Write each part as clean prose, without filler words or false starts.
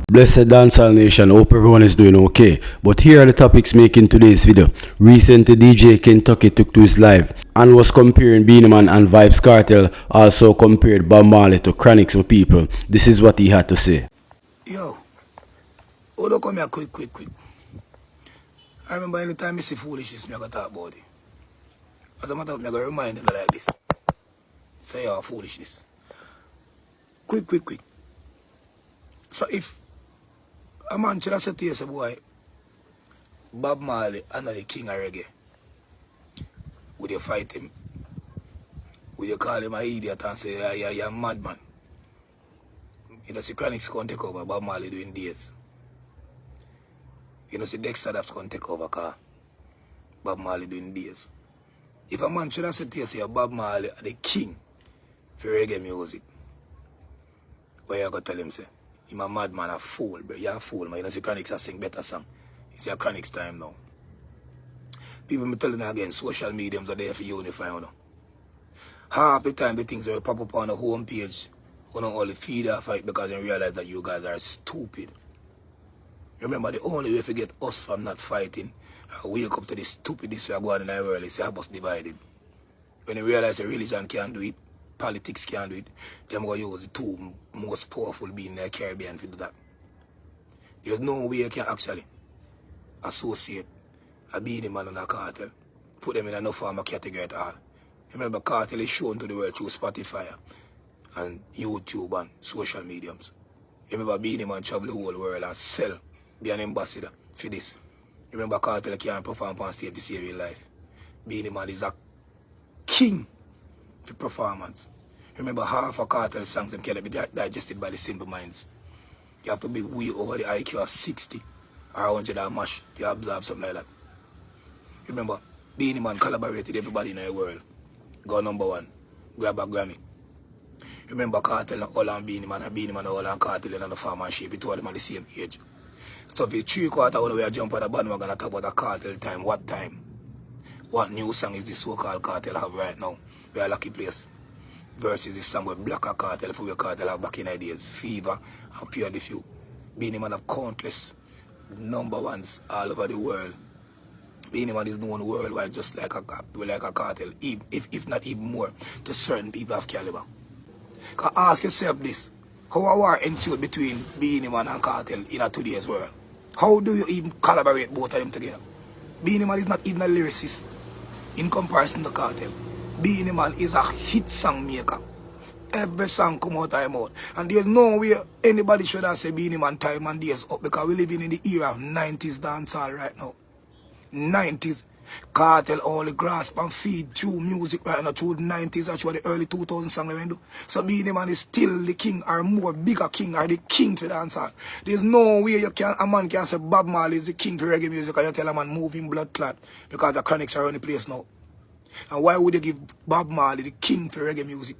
Blessed Dancehall Nation, hope everyone is doing okay. But here are the topics making today's video. Recently, DJ Kentucky took to his live and was comparing Beenie Man and Vybz Kartel, also compared Bob Marley to Chronixx, my people. This is what he had to say. Yo, hold on, come here quick. I remember anytime I see foolishness, I got to talk about it. As a matter of fact, I got to remind them like this. Say your foolishness. Quick. So if a man should have said to you, say, boy, Bob Marley and the king of reggae, would you fight him? Would you call him an idiot and say, you're a madman? You know, see Chronixx can't take over, Bob Marley doing days. You know, see Dexter that's going to take over, car Bob Marley doing days. If a man should have said to you, say, Bob Marley the king for reggae music, what you going to tell him, say? You're a madman, a fool, bro. You're a fool, man. You know, see Chronixx has sing better song. It's your Chronixx time now. People me telling you again, social mediums are there for unify, you know. Half the time the things that pop up on the home page, you don't only feed or fight because they realize that you guys are stupid. Remember, the only way to get us from not fighting and wake up to this stupidness we are going in the world is to have us divided. When you realize that religion can't do it, politics can't do it, they're going to use the two most powerful beings in the Caribbean to do that. There's no way you can actually associate a Beenie Man and a Kartel, put them in no form of category at all. Remember, Kartel is shown to the world through Spotify and YouTube and social mediums. Remember, Beenie Man travel the whole world and sell, be an ambassador for this. Remember, Kartel can't perform on stage to save your life. Beenie Man is a king for performance. Remember, half of Kartel songs them cannot be digested by the simple minds. You have to be way over the IQ of 60 or 100 and mash if you absorb something like that. Remember, Beenie Man collaborated everybody in the world. Go #1, grab a Grammy. Remember, Kartel and all and Beenie Man and all and Kartel and the farm and shape, it all them at the same age. So if it's 3/4 when we are jump on the band, we're going to talk about a Kartel time. What time? What new song is this so-called Kartel have right now? We are lucky place. Versus this song with Black Kartel, for your Kartel have back in ideas. Fever and Pure the Few. Beenie Man have countless #1s all over the world. Beenie Man is known worldwide just like a Kartel, if not even more, to certain people of caliber. Because ask yourself this, how a war ensued between Beenie Man and Kartel in today's world? How do you even collaborate both of them together? Beenie Man is not even a lyricist in comparison to Kartel. Beenie Man is a hit song maker. Every song come out of him out. And there's no way anybody should have said Beenie Man time and days up because we're living in the era of 90s dancehall right now. 90s. Kartel only grasp and feed through music right now through the 90s, actually the early 2000s song they do. So Beenie Man is still the king or more bigger king or the king for dancehall. There's no way a man can say Bob Marley is the king for reggae music and you tell a man moving blood clot because the Chronixx are on the place now. And why would you give Bob Marley the king for reggae music?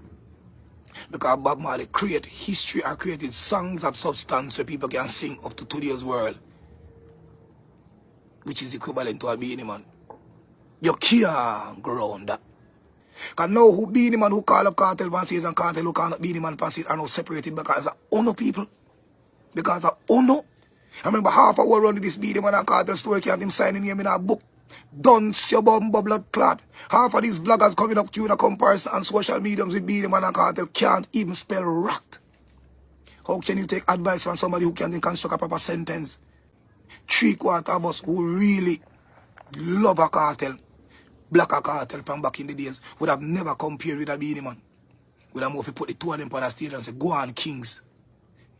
Because Bob Marley created history or created songs of substance where people can sing up to today's world, which is equivalent to a Beenie Man. You can't go around that. Because now who Beenie Man who call up Kartel pan stage and Kartel who call up Beenie Man pan stage are now separated because of Ono people. Because of Ono. I remember half a hour around this Beenie Man and Kartel story can't him signing him in a book. Dunce your bumbo blood clot. Half of these bloggers coming up to you in a comparison on social mediums with Beenie Man and Kartel can't even spell rat. How can you take advice from somebody who can't even construct a proper sentence? 3/4 of us who really love a Kartel, Black Kartel from back in the days, would have never compared with a Beenie Man. Would have moved to put the two of them on a stage and say, go on, kings.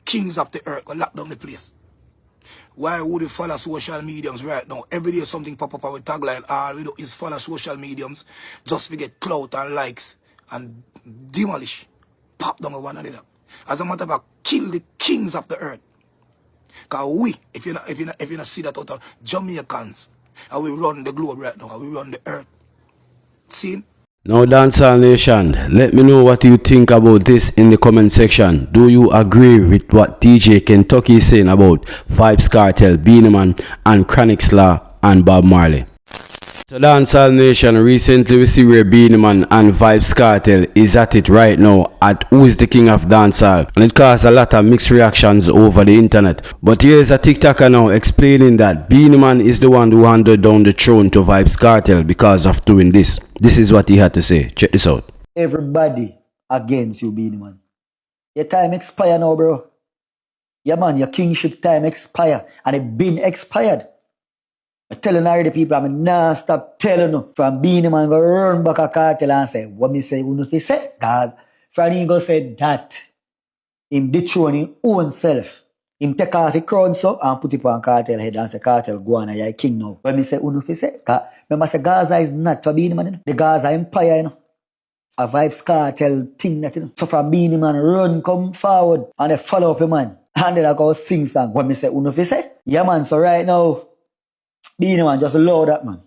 Kings of the earth, go lock down the place. Why would you follow social mediums right now? Every day something pop up with tagline, all we do is follow social mediums just to get clout and likes and demolish, pop down one another. As a matter of fact, kill the kings of the earth. Because we, if you not see that out of Jamaicans, and we run the globe right now, and we run the earth. See? Now Dancehall Nation, let me know what you think about this in the comment section. Do you agree with what DJ Kentucky is saying about Vybz Kartel, Beenie Man and Chronixx and Bob Marley? So Dancehall Nation, recently we see where Beenie Man and Vybz Kartel is at it right now at who is the king of dancehall, and it caused a lot of mixed reactions over the internet. But here is a TikToker now explaining that Beenie Man is the one who handed down the throne to Vybz Kartel because of doing this. This is what he had to say. Check this out. Everybody against you, Beenie Man. Your time expire now, bro. Yeah, man, your kingship time expire, and it been expired. I'm telling already people, I'm not stop telling you. From Beenie Man go run back a Kartel and say, what me say, you know fi say? Cause from he go say that, him dethrone his own self. Him take off the crown so and put it on Kartel head and say, Kartel, go on, you're king now. When me say, you know fi say? Cause remember say Gaza is not for Beenie Man, you know? The Gaza Empire, you know? A Vybz Kartel thing that, you know? So from Beenie Man run, come forward, and they follow up a man. And then I go sing song. When me say, you know fi say? Yeah, man, so right now, Beenie Man, just love that, man.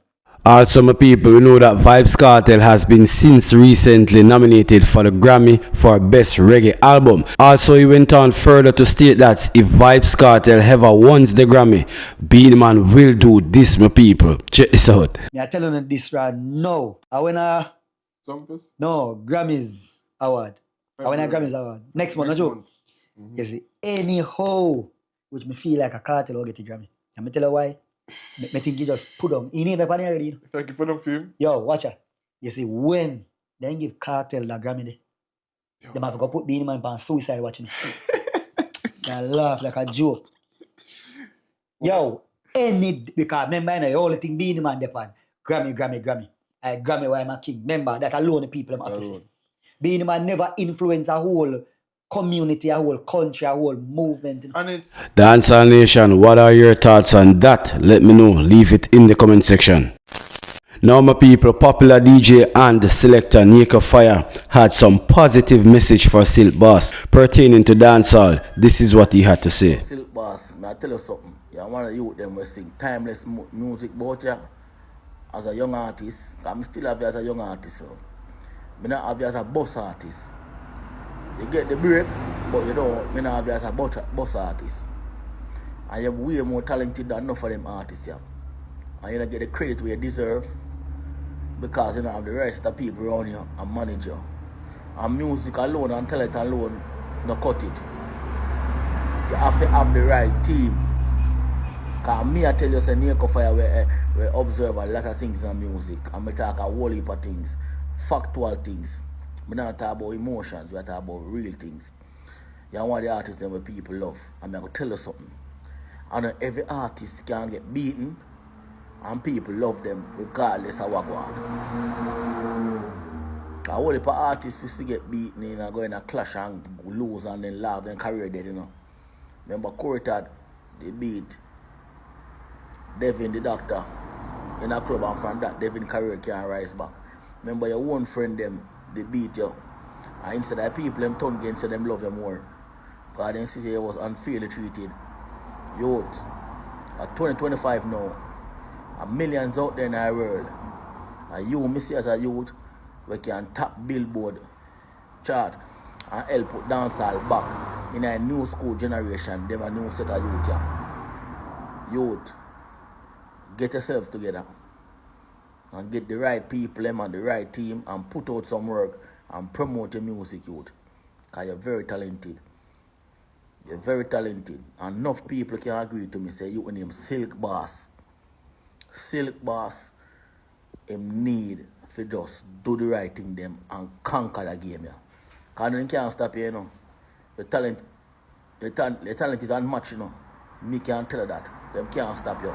Also, my people, we know that Vybz Kartel has been since recently nominated for the Grammy for Best Reggae Album. Also, he went on further to state that if Vybz Kartel ever wins the Grammy, Beenie Man will do this, my people. Check this out. Me I telling you this right now. I win a Grammys award. I win a Grammys award. Next month, no joke. You see, anyhow, which me feel like a Kartel will get a Grammy. And me tell you why. Me think he just put on. He never put on already. If I can put on film. Yo, watch out. You see, when they give Kartel the Grammy day, they might go put Beenie Man on suicide watching. I laugh like a joke. Yo, because remember, you know, the only thing Beenie Man depend Grammy. I Grammy why I'm a king. Remember, that alone the people I'm say. Beenie Man never influence a whole community, a whole country, a whole movement. And it's Dancehall Nation, what are your thoughts on that? Let me know. Leave it in the comment section. Now, my people, popular DJ and selector Nika Fire had some positive message for Silk Boss pertaining to dancehall. This is what he had to say. Silk Boss, I tell you something. You want to youth them will sing timeless music about you as a young artist. I'm still have you as a young artist. So. I'm not have you as a boss artist. You get the break, but you don't. Me not have you as a boss artist. And you're way more talented than enough of them artists. Yeah. And you don't get the credit where you deserve because you don't have the rest of people around you and manage you. And music alone and talent alone, no cut it. You have to have the right team. Because me, I tell you, say, Nika Fire, we observe a lot of things in music. And we talk a whole heap of things, factual things. We don't talk about emotions, we talk about real things. You want the artists that people love. And I'm going to tell you something. And every artist can get beaten, and people love them regardless of what go on. A whole heap of artists will still get beaten, you know, go in a clash and lose and then laugh, then career dead, you know. Remember, Kartel, they beat Devin the doctor in a club, and from that, Devin career can't rise back. Remember, your one friend, them, they beat you. And instead of people, them turn against you, them love you more. Because they see you was unfairly treated. Youth, at 2025 now, and millions out there in our world. And you, me see as a youth, we can tap Billboard chart and help put dancehall back in a new school generation. Them a new set of youth here. Youth, get yourselves together and get the right people and the right team and put out some work and promote your music, youth. Because you're very talented. You're very talented. And enough people can agree to me say you name Silk Boss. Silk Boss, him need to just do the right thing them and conquer the game. Yeah. Because they can't stop you, you know. The talent is unmatched, you know. Me can't tell you that. Them can't stop you.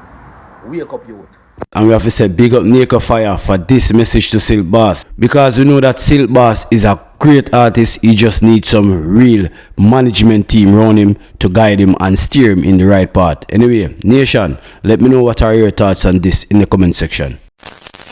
Wake up, youth. And we have to say big up Nika Fire for this message to Silk Boss. Because we know that Silk Boss is a great artist. He just needs some real management team around him to guide him and steer him in the right path. Anyway, Nation, let me know what are your thoughts on this in the comment section.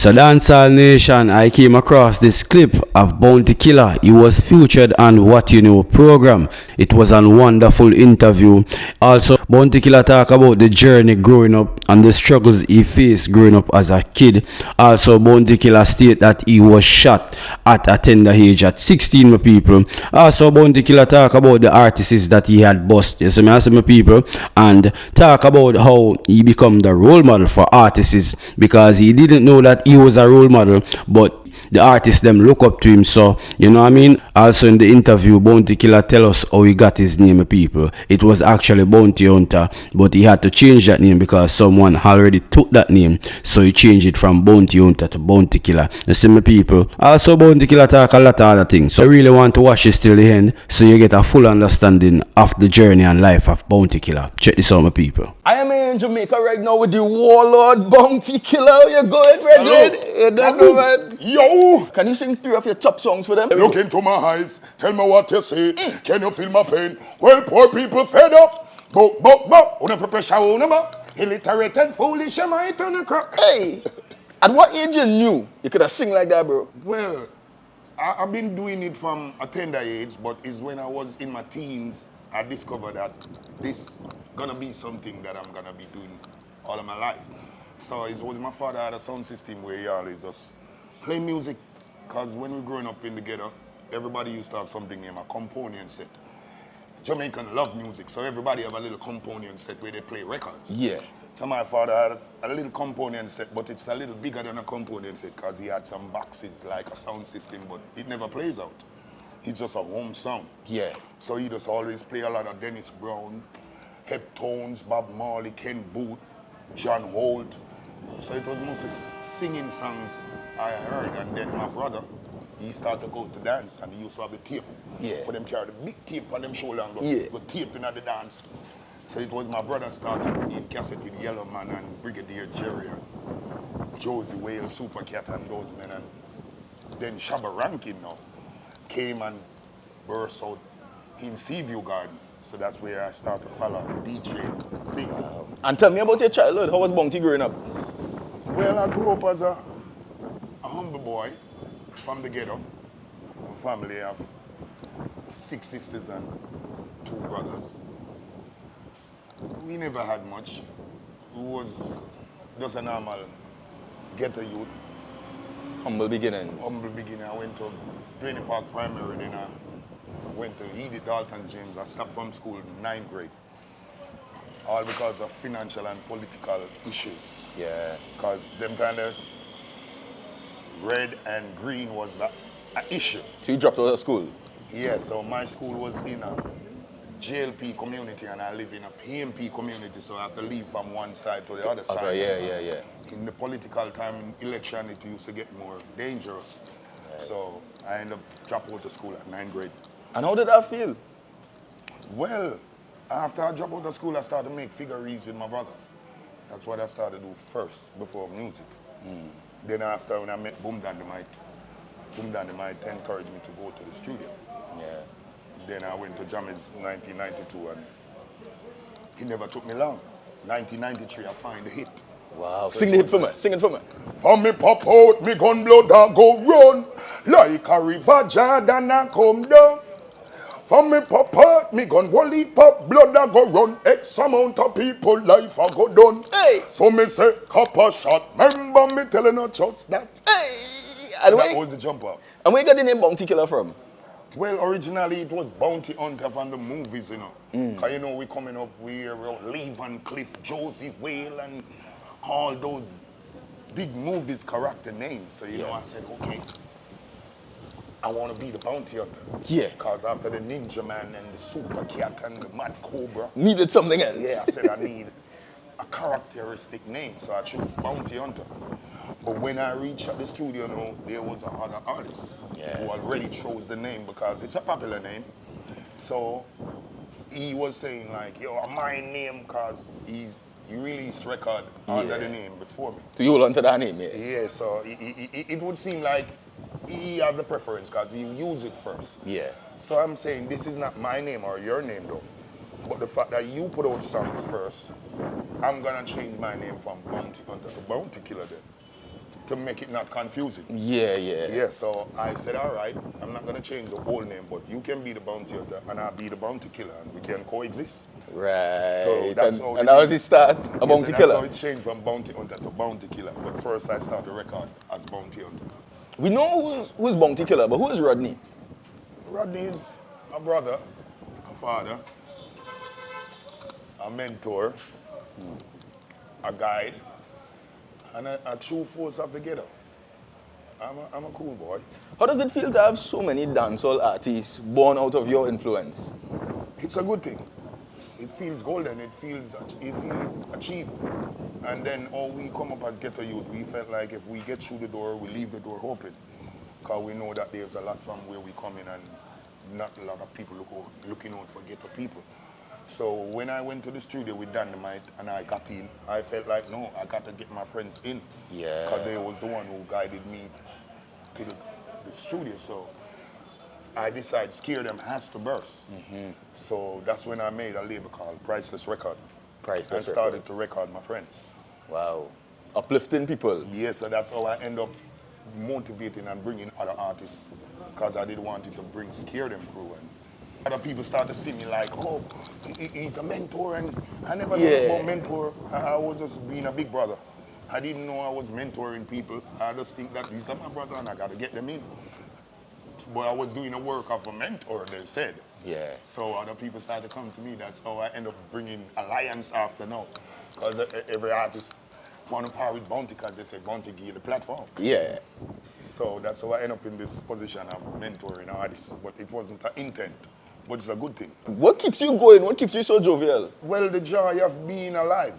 So Dancehall Nation, I came across this clip of Bounty Killer. He was featured on What You Know program. It was a wonderful interview. Also, Bounty Killer talk about the journey growing up and the struggles he faced growing up as a kid. Also, Bounty Killer state that he was shot at a tender age at 16, my people. Also, Bounty Killer talk about the artists that he had bust. You see me, I say, my people, and talk about how he become the role model for artists because he didn't know that he was a role model, but the artists them look up to him. So you know what I mean. Also in the interview, Bounty Killer tell us how he got his name, people. It was actually Bounty Hunter, but he had to change that name because someone already took that name, so he changed it from Bounty Hunter to Bounty Killer. You see me, people. Also, Bounty Killer talk a lot of other things, so I really want to watch this till the end so you get a full understanding of the journey and life of Bounty Killer. Check this out, my people. I am in Jamaica right now with the warlord Bounty Killer. How you going, Reggie? You don't know, man. Yo! Can you sing 3 of your top songs for them? Look into my eyes, tell me what you say. Can you feel my pain? Well, poor people fed up. Buck, on for pressure on the back. Illiterate and foolish, am I turn a crack? Hey! At what age you knew you could have sing like that, bro? Well, I've been doing it from a tender age, but it's when I was in my teens, I discovered that this gonna be something that I'm gonna be doing all of my life. So it was my father had a sound system where he always just play music, because when we were growing up in the ghetto, everybody used to have something named a component set. Jamaican love music, so everybody have a little component set where they play records. Yeah. So my father had a little component set, but it's a little bigger than a component set because he had some boxes like a sound system, but it never plays out. It's just a home sound. Yeah. So he just always play a lot of Dennis Brown, Heptones, Bob Marley, Ken Booth, John Holt. So it was mostly singing songs I heard, and then my brother, he started to go to dance, and he used to have the tape. Yeah. But them carry the big tape on them shoulder and Yeah. go taping at the dance. So it was my brother started bringing cassette with Yellow Man and Brigadier Jerry and Josie Whale, Super Cat and those men. And then Shabba Rankin now came and burst out in Seaview Garden. So that's where I started to follow the DJ thing. And tell me about your childhood. How was Bounty growing up? Well, I grew up as a humble boy from the ghetto. A family of 6 sisters and 2 brothers. We never had much. We was just a normal ghetto youth. Humble beginnings. Humble beginning. I went to Beenie Park Primary, then I went to Edith Dalton James. I stopped from school in 9th grade. All because of financial and political issues. Yeah. Because them kind of red and green was an issue. So you dropped out of school? Yeah, so my school was in a JLP community and I live in a PMP community, so I have to leave from one side to the other side. Okay, yeah. In the political time, in election, it used to get more dangerous. Right. So I ended up dropping out of school at 9th grade. And how did that feel? Well, after I dropped out of school, I started to make figurines with my brother. That's what I started to do first, before music. Then after, when I met Boom Dynamite encouraged me to go to the studio. Yeah. Then I went to Jammy's 1992 and he never took me long. 1993, I find the hit. Wow. So sing the hit for me. Sing it for me. For me pop out, me gun blood I go run. Like a river Jordan I come down. For me pop out, me gun wally pop blood I go run. X amount of people life I go done. Hey. So me say copper shot. Remember me telling her just that. Hey. And that was the jump off. And where you got the name Bounty Killer from? Well, originally it was Bounty Hunter from the movies, you know. Cause you know we coming up, we wrote Lee Van Cliff, Josie Whale, and all those big movies character names. So you know, I said, okay, I want to be the Bounty Hunter. Yeah. Cause after the Ninja Man and the Super Cat and the Mad Cobra, needed something else. yeah, I said I need a characteristic name, so I chose Bounty Hunter. But when I reached at the studio now, there was another artist who already chose the name because it's a popular name. So he was saying like, yo, my name, because he released record under the name before me. So you hold on to that name, Yeah, so it would seem like he had the preference because he used it first. Yeah. So I'm saying this is not my name or your name though. But the fact that you put out songs first, I'm gonna change my name from Bounty Hunter to Bounty Killer then. to make it not confusing. Yeah, yeah. Yeah, so I said, all right, I'm not going to change the whole name, but you can be the bounty hunter and I'll be the bounty killer and we can coexist. Right. So that's how and how does it start? A bounty that's killer? how it changed from bounty hunter to bounty killer. But first I started the record as bounty hunter. We know who's bounty killer, but who is Rodney? Rodney is a brother, a father, a mentor, a guide, and a true force of the ghetto. I'm a cool boy. How does it feel to have so many dancehall artists born out of your influence? It's a good thing. It feels golden, it feels achieved. And then all we come up as ghetto youth, we felt like if we get through the door, we leave the door open. Because we know that there's a lot from where we come in and not a lot of people looking out for ghetto people. So when I went to the studio with Dynamite and I got in, I felt like, no, I got to get my friends in. Yeah. Because they was the one who guided me to the studio. So I decided Scare Them has to burst. So that's when I made a label called Priceless Record. Priceless and started Records. to record my friends. Wow. Uplifting people. Yes, so that's how I end up motivating and bringing other artists. Because I didn't want it to bring Scare Them crew. And other people start to see me like, oh, he's a mentor. And I never knew about mentor. I was just being a big brother. I didn't know I was mentoring people. I just think that these are my brother and I got to get them in. But I was doing the work of a mentor, they said. Yeah. So other people started to come to me. That's how I end up bringing Alliance after now. Because every artist want to par with Bounty because they say Bounty give you the platform. Yeah. So that's how I end up in this position of mentoring artists. But it wasn't an intent, but it's a good thing. What keeps you going? What keeps you so jovial? Well, the joy of being alive.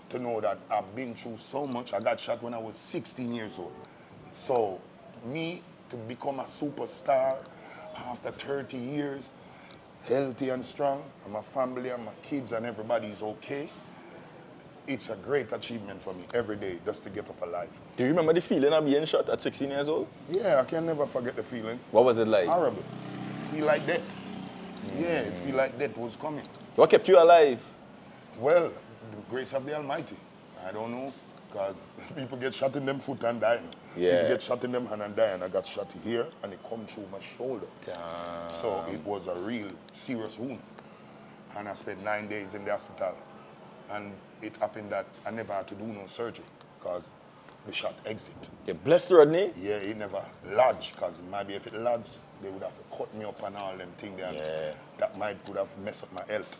To know that I've been through so much. I got shot when I was 16 years old. So me to become a superstar after 30 years, healthy and strong, and my family and my kids and everybody is okay, it's a great achievement for me every day just to get up alive. Do you remember the feeling of being shot at 16 years old? Yeah, I can never forget the feeling. What was it like? Horrible. Feel like death. Yeah, it feel like death was coming. What kept you alive? Well, the grace of the Almighty. I don't know, because people get shot in them foot and die. Yeah. People get shot in them hand and die, and I got shot here, and it come through my shoulder. Damn. So it was a real serious wound. And I spent 9 days in the hospital. And it happened that I never had to do no surgery, because the shot exit. You blessed Rodney? Yeah, it never lodged, because maybe if it lodged, they would have cut me up and all them things. And that would have messed up my health.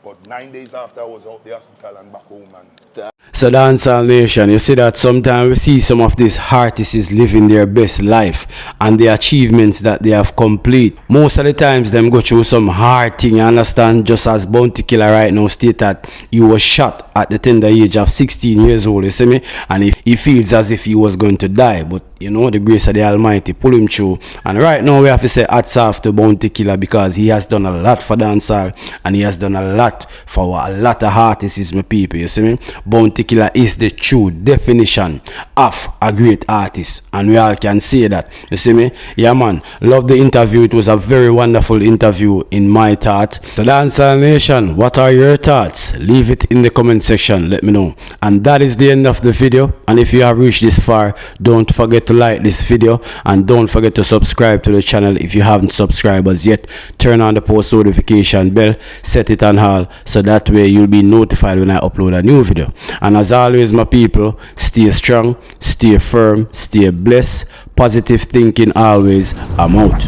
But 9 days after, I was out the hospital and back home. And So Dancehall Nation, you see that sometimes we see some of these artists living their best life and the achievements that they have complete. Most of the times them go through some hard thing, you understand, just as Bounty Killer right now state that he was shot at the tender age of 16 years old, you see me? And he feels as if he was going to die, but you know, the grace of the Almighty pull him through. And right now we have to say hats off to Bounty Killer because he has done a lot for dancehall and he has done a lot for a lot of artists, my people, you see me? Bounty Killer is the true definition of a great artist, and we all can say that, you see me? Yeah man, love the interview. It was a very wonderful interview in my thought. So Dancehall Nation, what are your thoughts? Leave it in the comment section, let me know. And that is the end of the video, and if you have reached this far, don't forget to like this video and don't forget to subscribe to the channel if you haven't subscribed as yet. Turn on the post notification bell, set it on all, so that way you'll be notified when I upload a new video. And as always, my people, stay strong, stay firm, stay blessed, positive thinking always. I'm out.